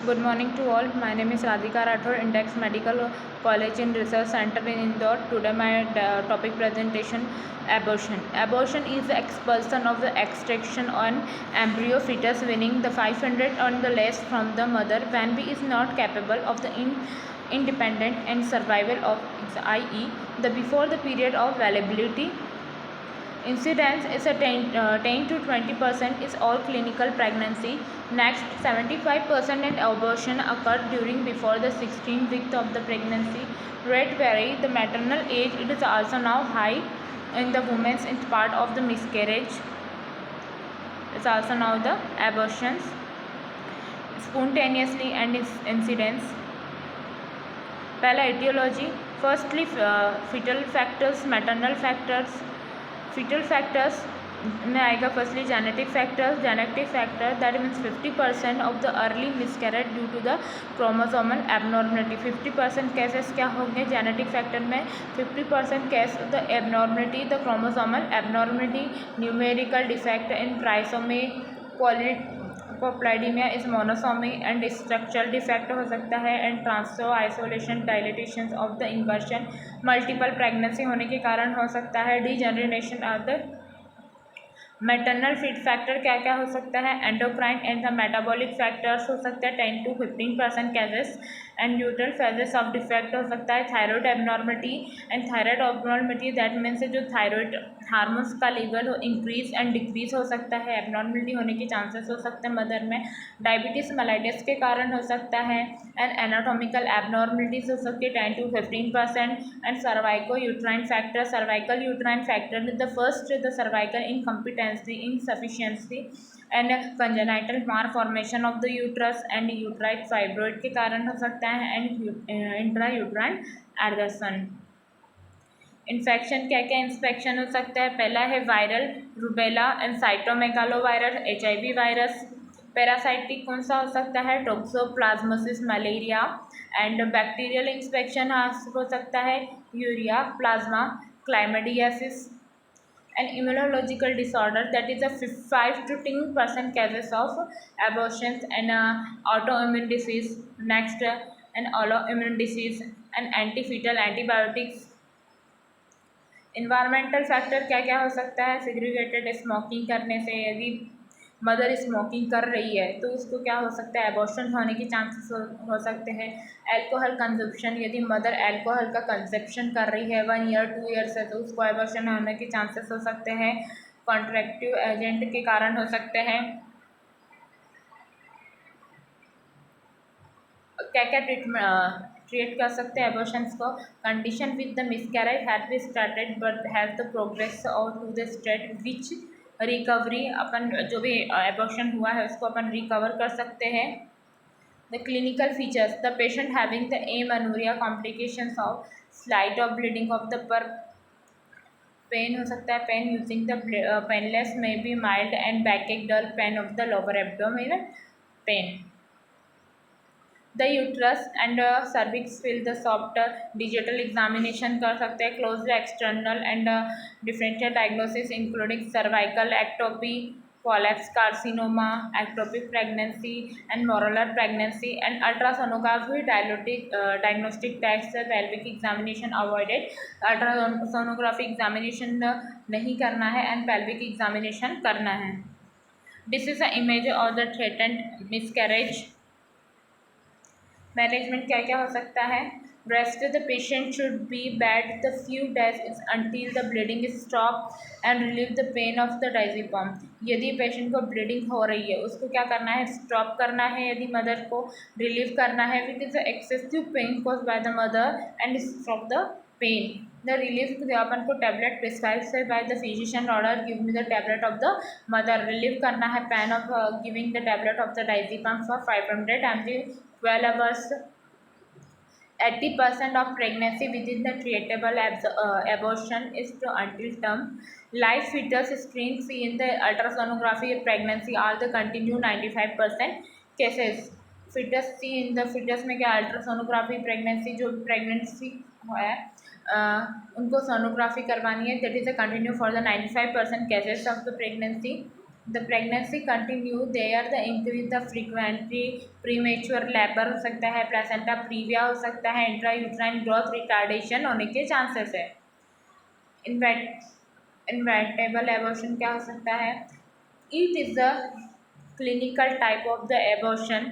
Good morning to all. My name is Radhika Rathod, Index Medical College and Research Center in Indore. Today my topic presentation, abortion. Abortion is the expulsion of the extraction on embryo fetus winning the 500 on the less from the mother when we is not capable of the independent and survival of its, i.e. the before the period of viability. Incidence is a 10 to 20% is all clinical pregnancy. Next, 75% in abortion occurred during before the 16th week of the pregnancy. Rate vary. The maternal age it is also now high in the women's in part of the miscarriage. It's also now the abortions spontaneously and its incidence. Pehla etiology. Firstly, fetal factors, maternal factors. Fetal factors में आएगा firstly genetic factor that means 50% of the early miscarriage due to the chromosomal abnormality. 50% cases क्या होंगे genetic factor में. 50% case the abnormality the chromosomal abnormality. Numerical defect in trisomy पॉप्लाइडीमिया is monosomy and structural defect हो सकता है and translocation deletion of the inversion. Multiple pregnancy होने के कारण हो सकता है. Degeneration of the maternal feed factor क्या क्या हो सकता है. Endocrine and the metabolic factors हो सकते हैं 10 to 15% cases and neutral phases of defect हो सकता है. Thyroid abnormality and thyroid abnormality that means जो थायराइड हार्मोन्स का लेवल हो इंक्रीज एंड डिक्रीज हो सकता है. एबनॉर्मलिटी होने के चांसेस हो सकते हैं मदर में. डायबिटीज मेलाइटिस के कारण हो सकता है एंड एनाटोमिकल एबनॉर्मलिटीज हो सकती है 10 to 15% and cervico uterine factor. Cervical uterine factor the first the cervical incompetency insufficiency and congenital malformation of the uterus and uterine fibroid के कारण हो सकता है and intra uterine adhesion. Infection क्या क्या इंफेक्शन हो सकता है. पहला है viral rubella and cytomegalovirus HIV virus. Parasitic कौन सा हो सकता है. Toxoplasmosis malaria and bacterial infection हो सकता है. Ureaplasma chlamydiasis and immunological disorder that is a 5 to 10% cases of abortions and autoimmune disease. Next, an autoimmune disease and anti-fetal antibiotics. Environmental factor क्या क्या हो सकता है. सेग्रीगेटेड स्मोकिंग करने से यदि मदर स्मोकिंग कर रही है तो उसको क्या हो सकता है एबॉर्शन होने के चांसेस हो सकते हैं. एल्कोहल कंजप्शन यदि मदर एल्कोहल का कंजप्शन कर रही है 1 year 2 years से तो उसको एबॉर्शन होने के चांसेस हो सकते हैं. कॉन्ट्रैक्टिव एजेंट के कारण हो सकते हैं. क्या क्या ट्रीट कर सकते हैं एबॉर्शंस को. Condition with the miscarriage had be started but have the progress और to the state which recovery upon जो भी एबॉर्शन हुआ है उसको अपन रिकवर कर सकते हैं. The clinical features the patient having the amenorrhea complications of slight of bleeding of the पर पेन हो सकता है. Pain using the painless may be mild and backache dull pain of the lower abdominal pain. The uterus and cervix feel the soft. Digital examination कर सकते हैं. Close external and differential diagnosis including cervical ectopy collapse carcinoma ectopic pregnancy and molar pregnancy and ultrasonography diagnostic test. Pelvic examination avoided. Ultrasonography examination नहीं करना है and pelvic examination करना है. This is a image of the threatened miscarriage. Management क्या क्या हो सकता है. Rest the patient should be bed the few days until the bleeding stop and relieve the pain of the diazepam. यदि patient को bleeding हो रही है उसको क्या करना है स्टॉप करना है. यदि मदर को रिलीव करना है with is excessive pain cause by the mother and stop the pain. The relief अपन को टैबलेट प्रिस्क्राइब से by the physician order give me the tablet of the mother. Relieve करना है pain of giving the tablet of the diazepam for 500 mg 12 hours. 80% of pregnancy within the treatable abortion is to until term. Live fetus screen see in the ultrasonography pregnancy all the continue 95% cases. fetus see in the fetus में क्या ultrasonography pregnancy जो pregnancy है उनको sonography करवानी है. That is a continue for the 95% cases of the pregnancy. The pregnancy continue there the increase the frequently premature labour हो सकता है, प्लेसेंटा प्रीविया हो सकता है, इंट्रा यूट्राइन ग्रोथ रिटार्डेशन होने के चांसेस है। इन्वेटेबल एबॉर्शन क्या हो सकता है? It is the clinical type of the abortion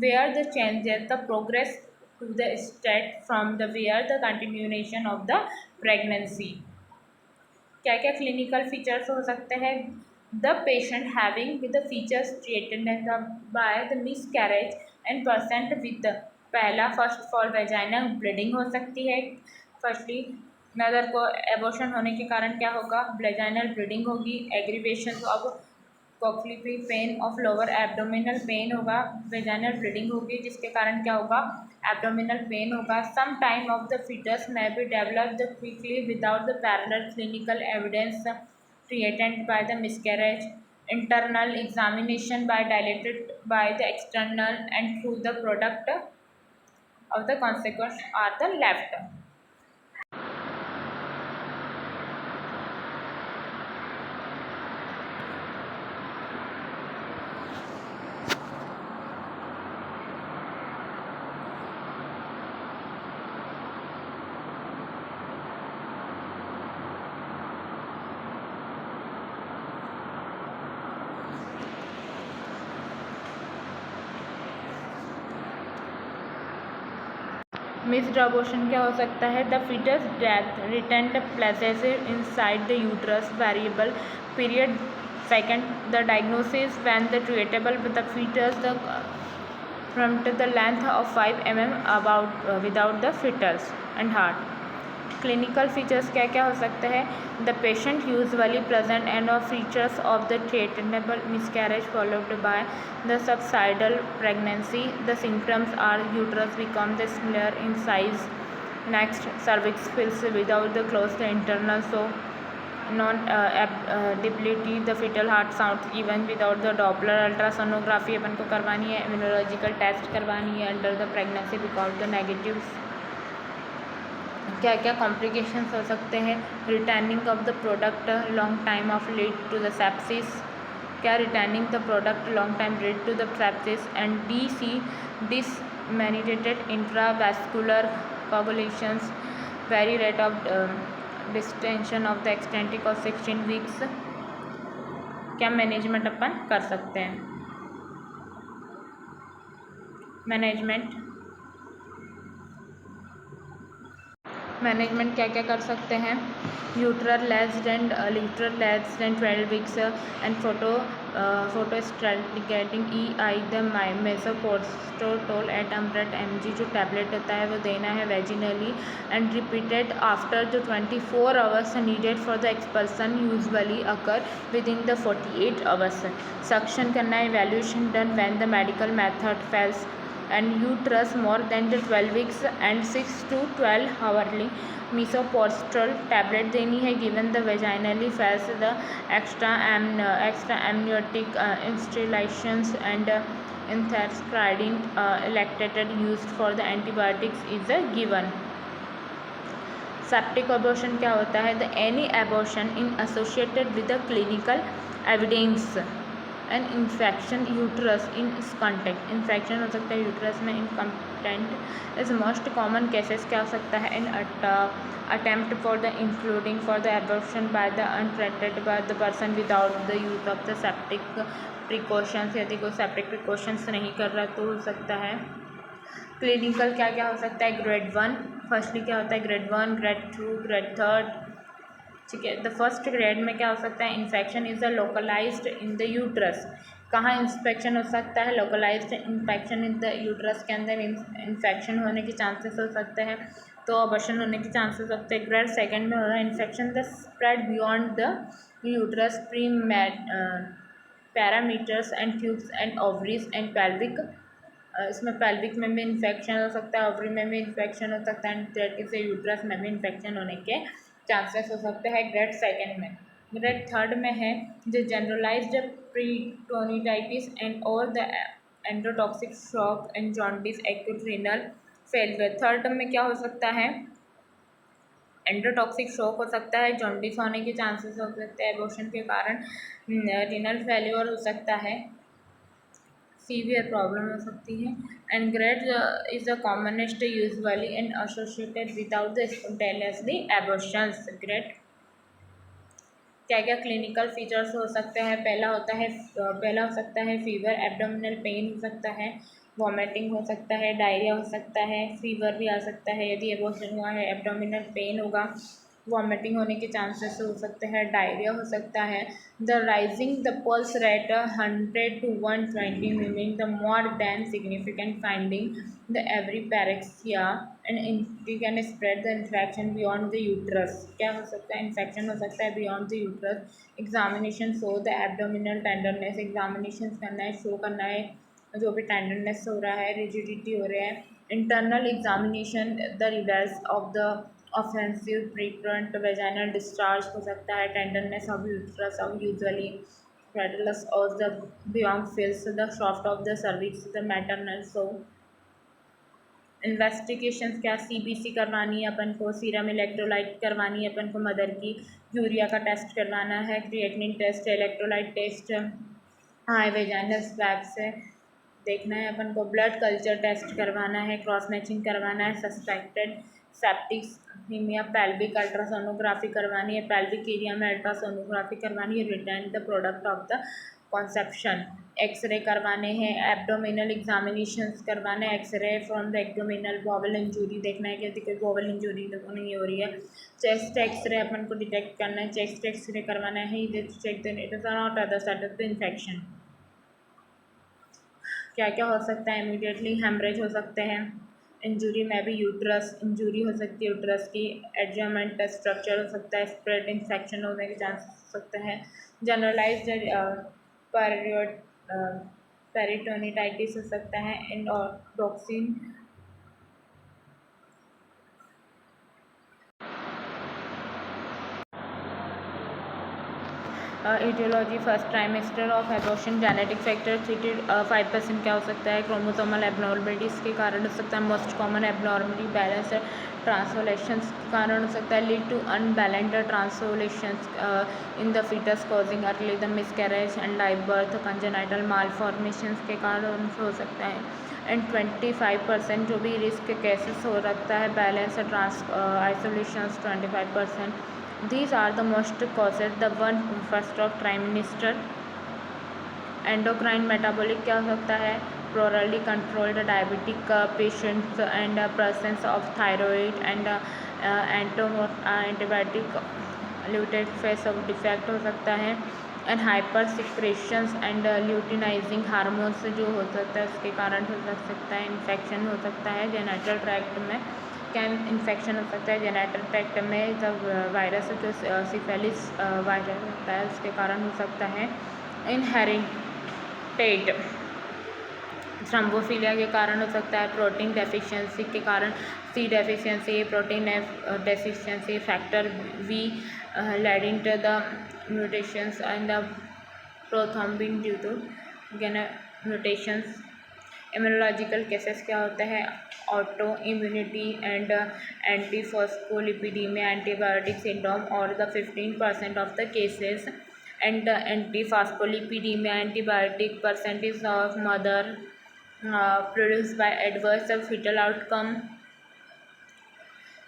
where the changes the progress to the state from the where the continuation of the pregnancy। क्या क्या क्लिनिकल फीचर्स हो सकते हैं? The patient having with the features treated by the miss carriage and percent with पहला first for vaginal bleeding हो सकती है। Firstly mother को एबॉर्शन होने के कारण क्या होगा? वेजाइनल ब्लीडिंग होगी, aggravation of colicky pain of lower abdominal pain होगा, वेजाइनल ब्लीडिंग होगी जिसके कारण क्या होगा? एब्डोमिनल पेन होगा। Some time of the fetus may be developed quickly without the parallel clinical evidence created by the miscarriage। Internal examination by dilated by the external and through the product of the consequence are the left। Missed abortion क्या हो सकता है? The fetus death retained प्लेसेसिव inside the uterus variable period. Second, the diagnosis when the treatable with the fetus the from to the length of 5 mm about without the fetus and heart। Clinical features क्या क्या हो सकते हैं? The patient usually present and of features of the threatened miscarriage followed by the सबसाइडल pregnancy. The symptoms are uterus become the smaller in size. Next, cervix feels without the close the internal so non debility. The fetal heart sound even without the Doppler. Ultrasonography अपन को करवानी है, immunological test करवानी है under the pregnancy because the negatives. क्या क्या complications हो सकते हैं? Returning of the product long time of lead to the sepsis. क्या returning the product long time lead to the sepsis and disseminated intravascular coagulations. Very rate of distension of the एक्सटेंटिक और 16 weeks. क्या management अपन कर सकते हैं? Management क्या क्या कर सकते हैं? यूट्रल less than 12 weeks and photostatic E the misoprostol at 100 mg जो टैबलेट होता है वो देना है vaginally and repeated after the 24 hours needed for the expulsion usually occur within the 48 hours. Suction करना है, evaluation done when the medical method fails and uterus more than the 12 weeks and 6 to 12 hourly misoprostol tablet देनी है given the vaginally fails the extra amniotic installations and inthescridine lactated used for the antibiotics is given। Septic abortion क्या होता है? The any abortion in associated with the clinical evidence and infection uterus in इस context. Infection हो सकता है uterus में, incompetent is most common cases क्या हो सकता है? In attempt for the including for the abortion by the untreated by the person without the use of the septic precautions. यदि कोई सेप्टिक प्रिकॉशंस नहीं कर रहा तो हो सकता है। क्लिनिकल क्या क्या हो सकता है? ग्रेड 1 फर्स्टली क्या होता है? Grade 1, grade 2, grade 3। ठीक है, द फर्स्ट ग्रेड में क्या हो सकता है? Infection is a localised in the uterus. कहाँ इन्फेक्शन हो सकता है? Localised infection in the uterus के अंदर इन्फेक्शन होने के चांसेस हो सकते हैं, तो अबॉर्शन होने के चांसेस होते हैं। ग्रेड सेकेंड में हो रहा है infection the spread beyond the uterus pre parameters and tubes and ovaries and pelvic. इसमें पेल्विक में भी इन्फेक्शन हो सकता है, ओवरी में भी इन्फेक्शन हो सकता है, एंड से यूट्रस में भी इन्फेक्शन होने के चांसेस हो सकते हैं ग्रेड सेकेंड में। ग्रेड थर्ड में है जो जनरलाइज्ड प्रीटोनिटाइटिस एंड और the endotoxic shock and jaundice acute renal failure. Third में क्या हो सकता है? एंडोटॉक्सिक शॉक हो सकता है, जॉन्डिस होने के चांसेस हो सकते हैं, एबॉर्शन के कारण रिनल फेल्योर हो सकता है, सीवियर प्रॉब्लम हो सकती है। And grade is the commonest usually and associated without the spontaneously abortions. Grade क्या क्या क्लिनिकल फीचर्स हो सकते हैं? पहला हो सकता है फीवर, एब्डोमिनल पेन हो सकता है, वॉमिटिंग हो सकता है, डायरिया हो सकता है, फीवर भी आ सकता है यदि एबॉर्शन हुआ है, एब्डोमिनल पेन होगा, वॉमिटिंग होने के चांसेस हो सकते हैं, डायरिया हो सकता है। The rising the pulse rate 100 to 120 meaning the more than significant finding the every pyrexia and we can spread the infection beyond the uterus. क्या हो सकता है? इन्फेक्शन हो सकता है beyond the uterus. Examination show the abdominal tenderness, examination करना है, show करना है जो भी टेंडरनेस हो रहा है, रिजिडिटी हो रहा है। Internal examination the reverse of the offensive प्रीक्रंट वेजाइनल डिस्चार्ज हो सकता है, tenderness of uterus of usually फ्रेटलस और the beyond feels the soft of the cervix the maternal. So investigations क्या? सीबीसी करवानी है अपन को, सीरम इलेक्ट्रोलाइट करवानी है अपन को मदर की, यूरिया का टेस्ट करवाना है, creatinine test, electrolyte test, high vaginal swab से देखना है अपन को, ब्लड कल्चर टेस्ट करवाना है, क्रॉस मैचिंग करवाना है, सस्पेक्टेड सेप्टिक पेल्विक अल्ट्रासोनोग्राफी करवानी है, पेल्विक एरिया में अल्ट्रासोनोग्राफी करवानी है, return the product of the conception, x ray करवाने हैं, एब्डोमिनल एग्जामिनेशंस करवाना है, x ray from the abdominal, bowel injury देखना है कि कोई बॉवल इंजरी तो नहीं हो रही है, चेस्ट एक्सरे अपन को डिटेक्ट करना है, चेस्ट एक्सरे करवाना है, check the it is not other side of the infection. क्या क्या हो सकता है? इमीडिएटली हेमरेज हो सकते हैं, इंजरी में भी यूट्रस इंजरी हो सकती है, यूट्रस की एडजमेंट स्ट्रक्चर हो सकता है, स्प्रेड इन्फेक्शन होने के चांस हो सकते हैं, जनरलाइज्ड पेरिटोनिटाइटिस हो सकता है, endotoxin etiology first trimester of abortion, genetic factor 3 to 5% क्या हो सकता है? क्रोमोसोमल एबनॉर्मलिटीज़ के कारण हो सकता है, most common abnormality balance translocations के कारण हो सकता है, lead to unbalanced translocations in the fetus causing early the miscarriage and live birth, congenital malformations के कारण हो सकता है, एंड 25% जो भी रिस्क केसेस हो सकता है, balance trans isolations 25%। These are the most causes, the one first of trimester, endocrine metabolic क्या हो सकता है? Plurally controlled diabetic patients and presence of thyroid and antibiotic luteinizing phase of defect हो सकता है, and hyper secretions and luteinising hormones जो हो सकता है उसके कारण हो सकता है, इन्फेक्शन हो सकता है जेनिटल ट्रैक्ट में, कैन इन्फेक्शन हो सकता है जेनिटल ट्रैक्ट में, जब वायरस जो सिफेलिस वायरस होता है उसके कारण हो सकता है, इनहेरिटेड थ्रोम्बोफिलिया के कारण हो सकता है, प्रोटीन डेफिशिएंसी के कारण, C deficiency, protein deficiency, factor V leading to the mutations and the prothrombin due to mutations। Immunological cases क्या होता है? Autoimmunity and antiphospholipidemia, antibiotic syndrome और the 15% of the cases and antiphospholipidemia, antibiotic percentage of mother produce by adverse fetal outcome,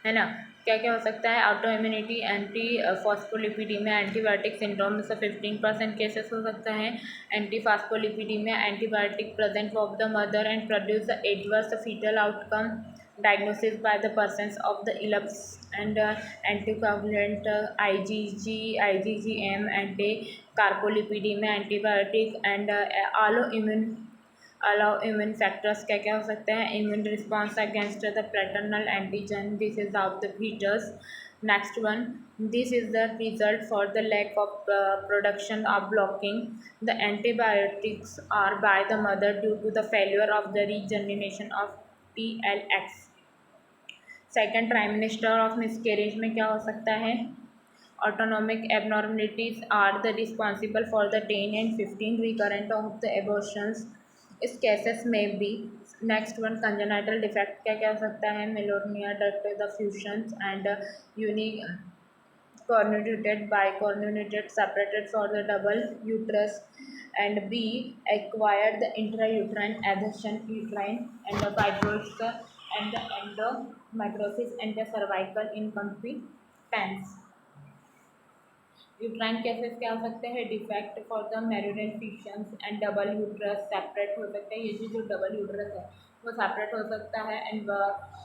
है ना। क्या क्या हो सकता है? Autoimmunity, anti phospholipidemia, antibiotic syndrome से 15% केसेस हो सकता है, anti phospholipidemia, antibiotic present of the mother and produce the adverse fetal outcome, diagnosis by the persons of the ELAPS and anticoagulant, IgM, anti-carbolipidemia, antibiotic and allow immune factors क्या क्या हो सकते हैं? Immune response against the paternal antigen, this is of the fetus. Next one, this is the result for the lack of production of blocking the antibiotics are by the mother due to the failure of the regeneration of TLX। Second trimester of miscarriage में क्या हो सकता है? Autonomic abnormalities are the responsible for the 10 and 15 recurrent of the abortions इस केसेस में भी next one congenital defect क्या क्या हो सकता है, मेलोनिया duct the fusions and unique cornuated bicornuated separated for the double uterus, and B acquired the intrauterine adhesion uterine and the fibroids and the endometriosis and the cervical incompetence. Uterine cases क्या हो सकते हैं, defect for the meridian fissions and double uterus separate हो सकते हैं, ये जो double uterus है वो सेपरेट हो सकता है, and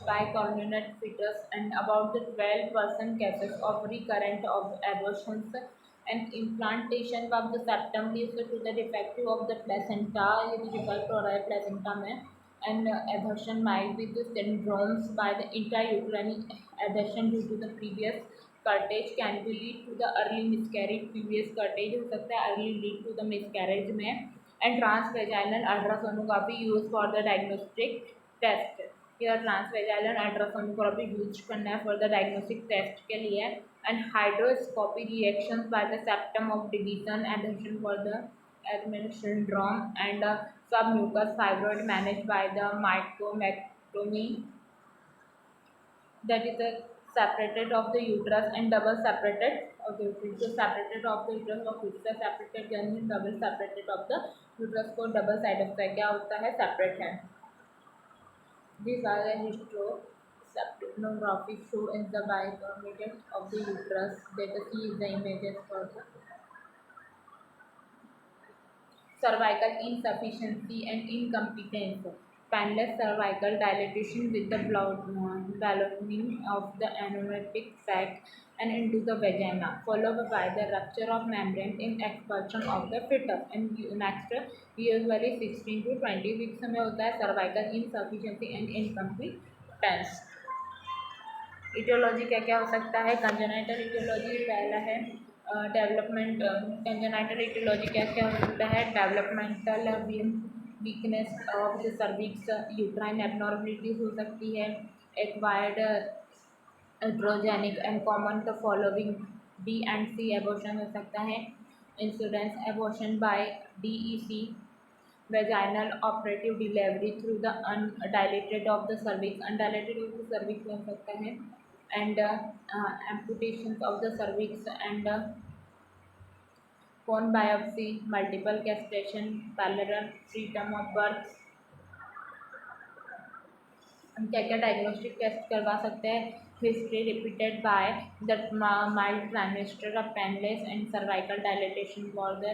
bicornuate fetus and about the 12% cases of recurrent of abortions and implantation of the septum leads to the defective of the placenta, ये जो डिफेक्ट हो रहा है प्लेसेंटा में, and adhesion might be the syndromes by the intrauterine adhesion due to the previous curettage can be lead to the early miscarriage, previous curettage हो सकता है early lead to the miscarriage में, and transvaginal ultrasonography used for the diagnostic test, यह transvaginal ultrasonography use करना है for the diagnostic test के लिए, and hydroscopy reactions by the septum of division adhesion for the Edmund syndrome, and submucous fibroid managed by the myomectomy, that is the separated of the uterus and double separated of the uterus. So separated of the uterus of uterus separated यानी double separated of the uterus को double side of क्या होता है, separate है. These are the hysteroseptography show in the bicornuate of the uterus. That see is the images for the cervical insufficiency and incompetence, painless cervical dilatation with the ballooning of the amniotic sac and into the vagina, followed by the rupture of membrane in expulsion of the fetus. And next usually 16 to 20 weeks में होता है cervical insufficiency and incompetence. Aetiology क्या क्या हो सकता है, congenital etiology पहला है डेवलपमेंट, कंजेनाइटल इटियोलॉजी क्या क्या हो सकता है, developmental weakness of the cervix, uterine abnormalities हो सकती है, acquired iatrogenic and common the following D and C abortion हो सकता है, incidence abortion by DEC, vaginal operative delivery through the undilated of the cervix, undilated of the cervix हो सकता है, and amputations of the cervix and cone biopsy, multiple castration, parallel preterm of birth. हम क्या क्या diagnostic test करवा सकते हैं, history repeated by the mild trimester of painless and cervical dilatation for the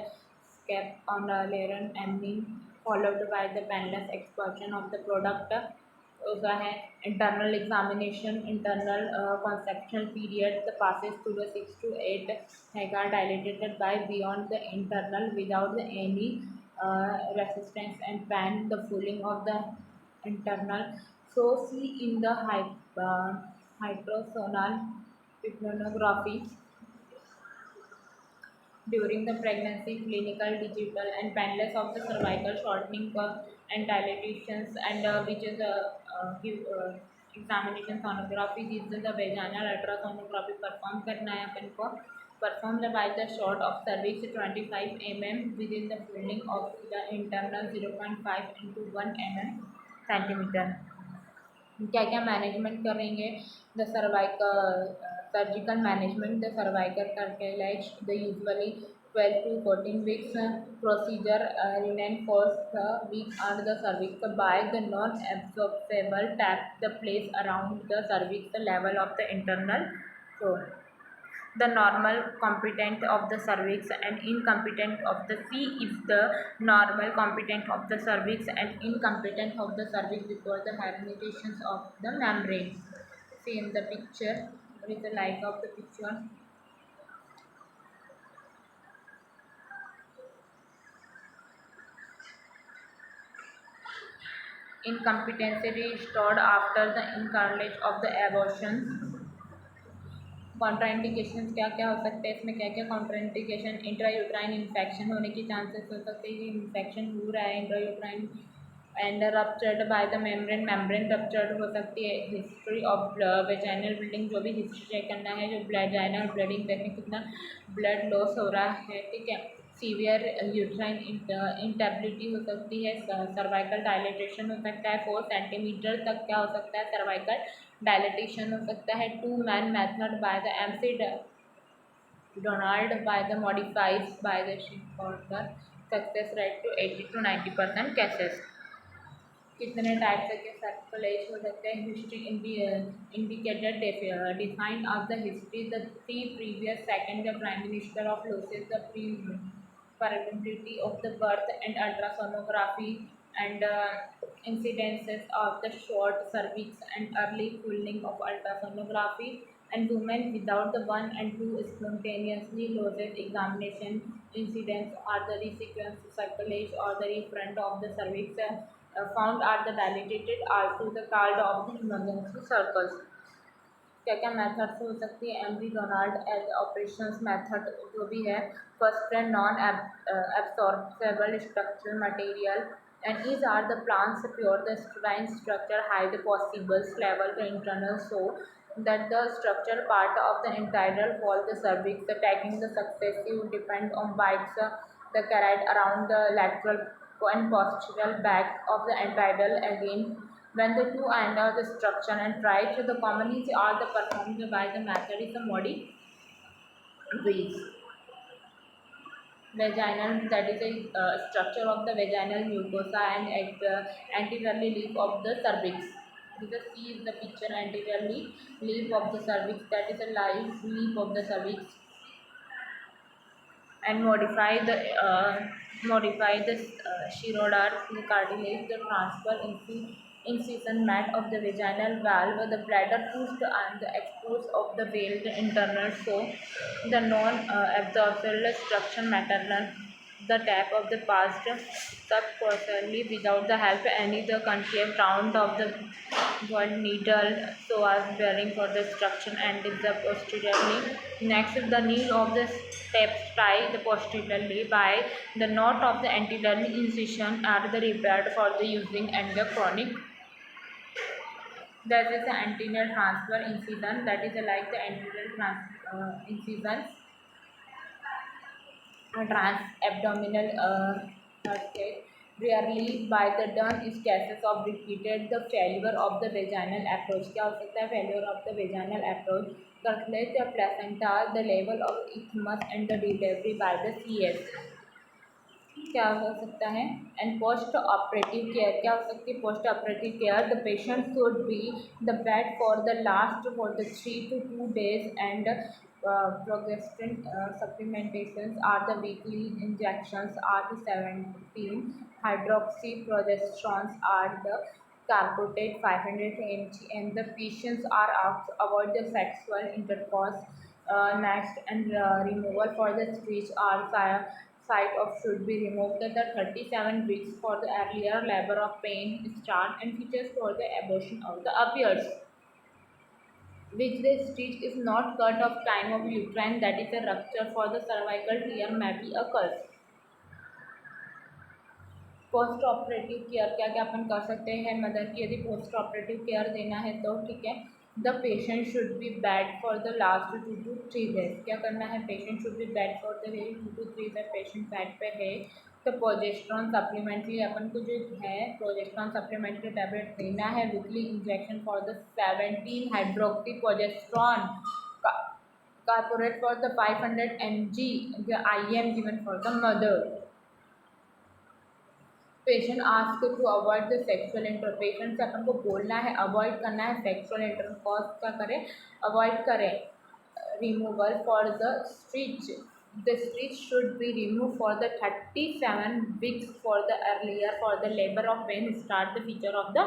स्कैप ऑन लेरन एमनिन followed by the painless expulsion of the product. होता है internal examination, internal conceptual period the passes through the 6 to 8 हैगा dilated by beyond the internal without the any resistance and pain, the fooling of the internal. So see in the hypersonal hypnography during the pregnancy, clinical, digital and painless of the cervical shortening and dilatations, and which is examination sonography, this is the vaginal ultrasonography perform करना है अपन को, performed by the short of cervix 25 mm within the filling of the internal 0.5 into 1 centimeter. क्या क्या management करेंगे, the cervical surgical management, the cervical cartilage, the usually 12 to 14 weeks procedure remain first week on the cervix by the non-absorbable tap the place around the cervix level of the internal floor. The normal competent of the cervix and incompetent of the C is the normal competent of the cervix and incompetent of the cervix because the herniations of the membrane. See in the picture, with the like of the picture. Incompetency restored after the incarnate of the abortion. Contraindication क्या क्या हो सकते हैं, इसमें क्या क्या contraindication, intrauterine infection होने की चांसेस हो सकते हैं, इन्फेक्शन हो रहा है intrauterine, and ruptured by the membrane, membrane ruptured हो सकती है, हिस्ट्री ऑफ वेजाइनल ब्लीडिंग, जो भी हिस्ट्री चेक करना है, जो वेजाइनल ब्लीडिंग देखें कितना ब्लड लॉस हो रहा है, ठीक है, सीवियर यूट्राइन इंटेबिलिटी हो सकती है, सर्वाइकल डायलिटेशन हो सकता है, 4 सेंटीमीटर तक क्या हो सकता है, सर्वाइकल डायलिटेशन हो सकता है। 2 main method by the MC Donald by the modifies by the shipbuilder success rate to 80 to 90% cases। कितने टाइप के सर्कुलेज हो सकते हैं, history indicated defined of the history the 3 previous second the prime minister of losses the probability of the birth and ultrasonography and incidences of the short cervix and early cooling of ultrasonography and women without the 1 and 2 spontaneously loses examination incidents are the resequence circulage or the refront of the cervix found are the validated also the called of the emergency circles। क्या क्या methods हो सकती है, Emery Donald as operations method जो भी है, first and non absorbable structural material and these are the plants pure the structural structure high the possible level the internal so that the structural part of the intestinal wall the cervix attacking the successive depend on bites the carotid around the lateral and postural back of the intestinal again when the two end of the structure and try to the commonly are the performed by the method is the modi breeze vaginal that is a structure of the vaginal mucosa and at anteriorly leaf of the cervix. The C is the picture anteriorly leaf of the cervix that is a live leaf of the cervix and modify the chirodar cartilage the transfer incision mat of the vaginal valve the bladder pushed and the expose of the veil the internal so the non absorbable structure maternal the tap of the past subconsciously without the help any the concave round of the one needle so as bearing for the structure and is the posteriorly next the knee of the steps tie the posteriorly by the knot of the anterior incision are the repaired for the using and the chronic that is the anterior transfer incision that is like the anterior incisions trans-abdominal state, rarely by the done is cases of repeated the failure of the vaginal approach। क्या हो सकता है, failure of the vaginal approach, calculate the placenta, the level of isthmus and the delivery by the CS। क्या हो सकता है, and post operative care क्या हो सकती है, post operative care the patient should be the bed for the last for the 3 to 2 days and progestin supplementations are the weekly injections are the 17 hydroxyprogesterones are the carbotate 500 mg and the patients are asked to avoid the sexual intercourse next and removal for the stitch are site of should be removed at the 37 weeks for the earlier labor of pain start and features for the abortion of the appears which the stitch is not cut of time of uterine that is a rupture for the cervical tear may be occurs। Post operative care क्या क्या अपन कर सकते हैं mother की, यदि post operative care देना है तो ठीक है, the patient should be bed for the last 2 to 3 days। क्या करना है, patient should be bed for the very 2 to 3 days patient bed पे है तो प्रोजेस्ट्रॉन सप्लीमेंट्री अपन को जो है प्रोजेस्ट्रॉन सप्लीमेंट्री टैबलेट देना है weekly injection for the 17 hydroxy progesterone corporate for the 500 mg the IM given for the mother। Patient ask to avoid the sexual inter patient से अपन को बोलना है अवॉइड करना है सेक्सुअल इंटरकॉर्स क्या करें अवॉइड करें। Removal for the stitch should be remove for the 37 weeks for the earlier for the labour of pain start the feature of the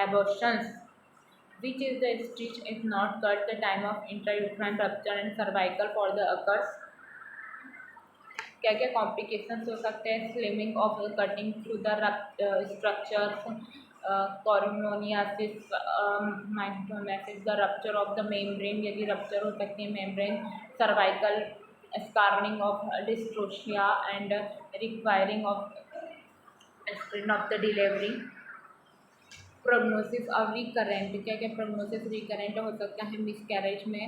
abortions which is the stitch is not cut the time of intrauterine rupture and cervical for the occurs। क्या क्या complications हो सकते हैं, slimming of cutting through the structures कॉर्नियोनियासिस माइक्रोमेसिस the rupture of the membrane यदि rupture हो सकती है membrane cervical scarring of dystocia and requiring of aspirin of the delivery prognosis और रिकरेंट, क्या क्या प्रोग्नोसिस रिकरेंट हो सकता है मिसकैरेज में।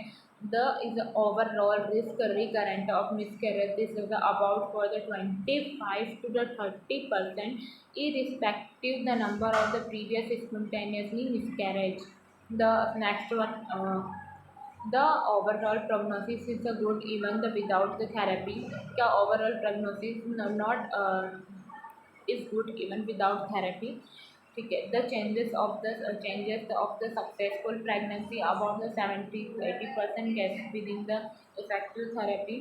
The is overall risk recurrent of miscarriage this is about for the 25 to the 30% irrespective the number of the previous spontaneously miscarriage. The next one, the overall prognosis is a good even the without the therapy. क्या overall prognosis not is good even without therapy. ठीक है, the changes of the successful pregnancy about the 70 to 80% gets within the effective therapy.